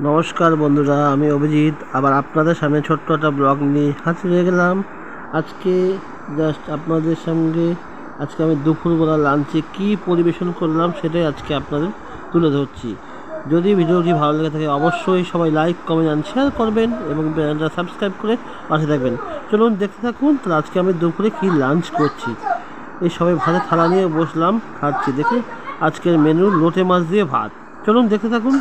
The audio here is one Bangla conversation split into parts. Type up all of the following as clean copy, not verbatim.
নমস্কার বন্ধুরা, আমি অভিজিৎ আবার আপনাদের সামনে ছোট্ট একটা ব্লগ নিয়ে হাজির হয়ে গেলাম। আজকে আপনাদের সঙ্গে আমি দুপুরবেলা লাঞ্চে কি পরিবেশন করলাম সেটাই আজকে আপনাদের তুলে ধরছি। যদি ভিডিওটি ভালো লেগে থাকে অবশ্যই সবাই লাইক, কমেন্ট অ্যান্ড শেয়ার করবেন এবং চ্যানেলটা সাবস্ক্রাইব করে পাশে থাকবেন। চলুন দেখতে থাকুন। তাহলে আজকে আমি দুপুরে কি লাঞ্চ করছি। এই সবাই ভাতে থালা নিয়ে বসলাম, খাচ্ছি। দেখে আজকের মেনু লোটে মাছ দিয়ে ভাত। চলুন দেখতে থাকুন।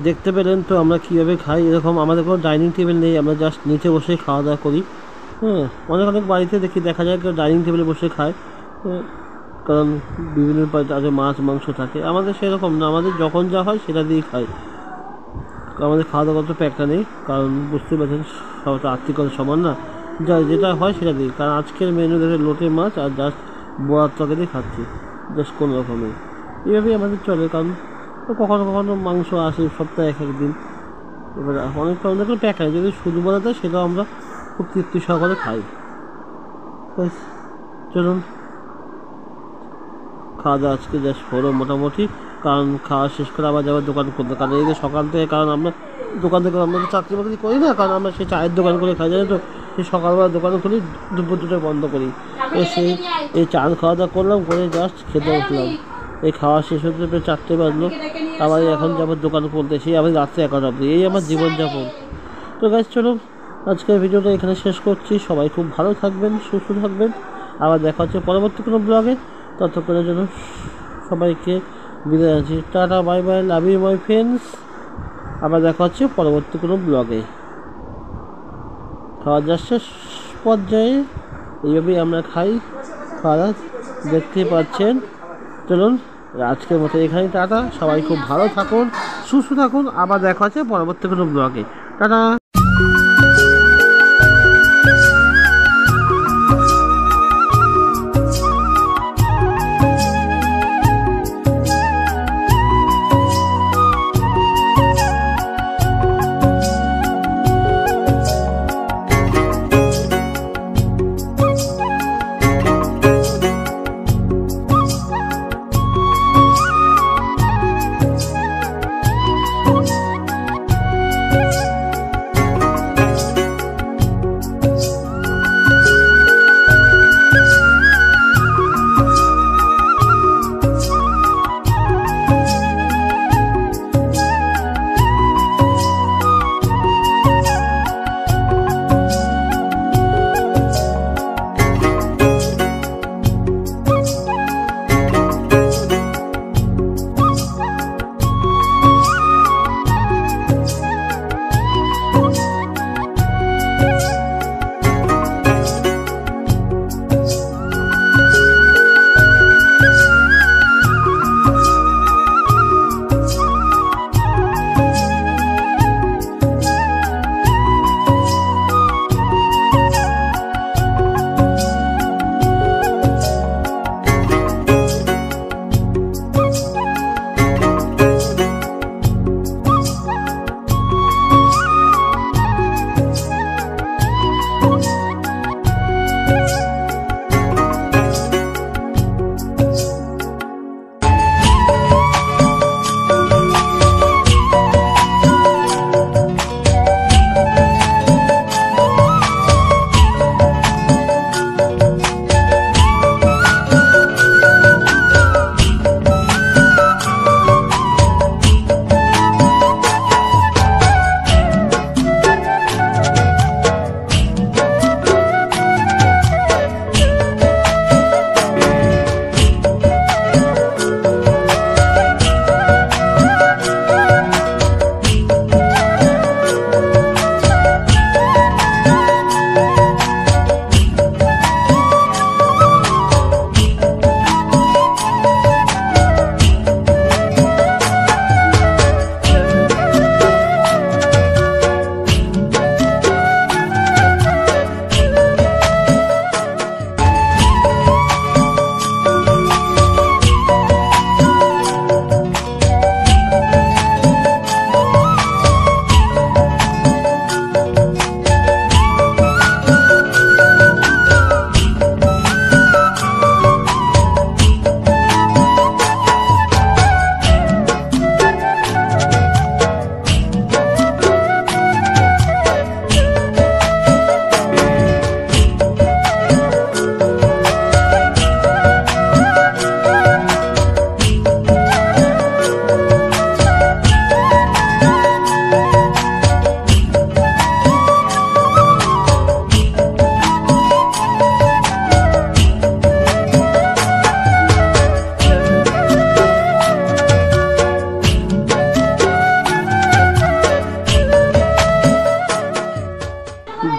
দেখতে পেলেন তো আমরা কীভাবে খাই। এরকম আমাদের কোনো ডাইনিং টেবিল নেই, আমরা জাস্ট নিচে বসেই খাওয়া দাওয়া করি। হ্যাঁ, অনেক অনেক বাড়িতে দেখা যায় কেউ ডাইনিং টেবিলে বসে খায়, কারণ বিভিন্ন তাদের মাছ মাংস থাকে। আমাদের সেরকম না, আমাদের যখন যা হয় সেটা দিয়েই খাই। আমাদের খাওয়া দাওয়া করতে প্যাকটা নেই, কারণ বুঝতে পারছেন সব তো আর্থিকতা সমান না, যেটা হয় সেটা দিই। কারণ আজকের মেনু দেখে লোটে মাছ আর জাস্ট বড়ার তরকারি খাচ্ছি, জাস্ট কোনো রকমের এভাবেই আমাদের চলে। কারণ কখনো কখনো মাংস আসে সপ্তাহে এক একদিন, এবার অনেক অনেক প্যাক হয়, যদি শুধু বলা যায় সেটাও আমরা খুব তৃপ্তি সহকারে খাই। চলুন খাওয়া দাওয়া আজকে জাস্ট হলো মোটামুটি, কারণ খাওয়া শেষ করে আবার যাবার দোকান করতে। কারণ এই যে সকাল থেকে, কারণ আমরা দোকান থেকে আমরা তো চাকরি বাকরি করি না, কারণ আমরা সেই চায়ের দোকান করে খাই, জানি তো সেই সকালবেলা দোকান খুলি, দুপুর দুটোয় বন্ধ করি। সেই এই চান খাওয়া দাওয়া করলাম, করে জাস্ট খেতে উঠলাম। এই খাওয়া শেষ হতে প্রায় 4টে বাজলো, আবার এখন যাবার দোকান করতে, সেই আবার রাত্রে 11টা অবধি, এই আমার জীবনযাপন। তো গাইস চলুন আজকের ভিডিওটা এখানে শেষ করছি। সবাই খুব ভালো থাকবেন, সুস্থ থাকবেন, আবার দেখা হচ্ছে পরবর্তী কোনো ব্লগে। ততক্ষণের জন্য সবাইকে বিদায় আছি, tata bye bye, love you my friends. আবার দেখা হচ্ছে পরবর্তী কোনো ব্লগে। খাওয়া দাওয়া শেষ পর্যায়ে এইভাবেই আমরা খাই, খাওয়া দেখতে পাচ্ছেন। চলুন আজকের মতো এখানেই টাটা, সবাই খুব ভালো থাকুন, সুস্থ থাকুন, আবার দেখা হচ্ছে পরবর্তী কোনো ব্লগে। টাটা।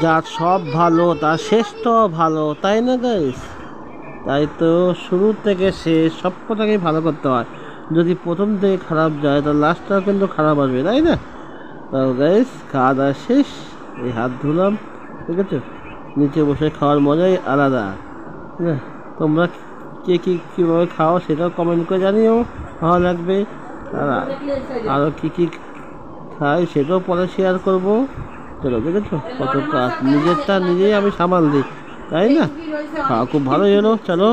যার সব ভালো তার শেষ তো ভালো, তাই না গাইস? তাই তো শুরু থেকে শেষ সব কটাকেই ভালো করতে হয়। যদি প্রথম থেকে খারাপ যায় তাহলে লাস্টটাও কিন্তু খারাপ আসবে, তাই না? তো গাইস, খাওয়া দাওয়া শেষ, এই হাত ধুলাম, ঠিক আছে? নিচে বসে খাওয়ার মজাই আলাদা। হ্যাঁ, তোমরা কে কীভাবে খাও সেটাও কমেন্ট করে জানিও, ভালো লাগবে। আর আরও কী খাই সেটাও পরে শেয়ার করবো। চলো, দেখেছো কত কাজ, নিজেরটা নিজেই আমি সামাল দিই, তাই না? খাওয়া খুব ভালোই হলো। চলো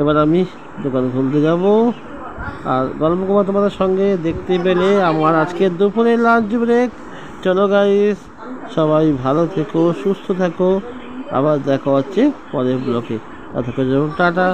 এবার আমি দোকান খুলতে যাব। আর গল্প করবো তোমাদের সঙ্গে, দেখতে পেলে আমার আজকে দুপুরে লাঞ্চ ব্রেক। চলো গাইস, সবাই ভালো থেকো, সুস্থ থাকো, আবার দেখা হচ্ছে পরের ব্লকে। ততক্ষণ টাটা।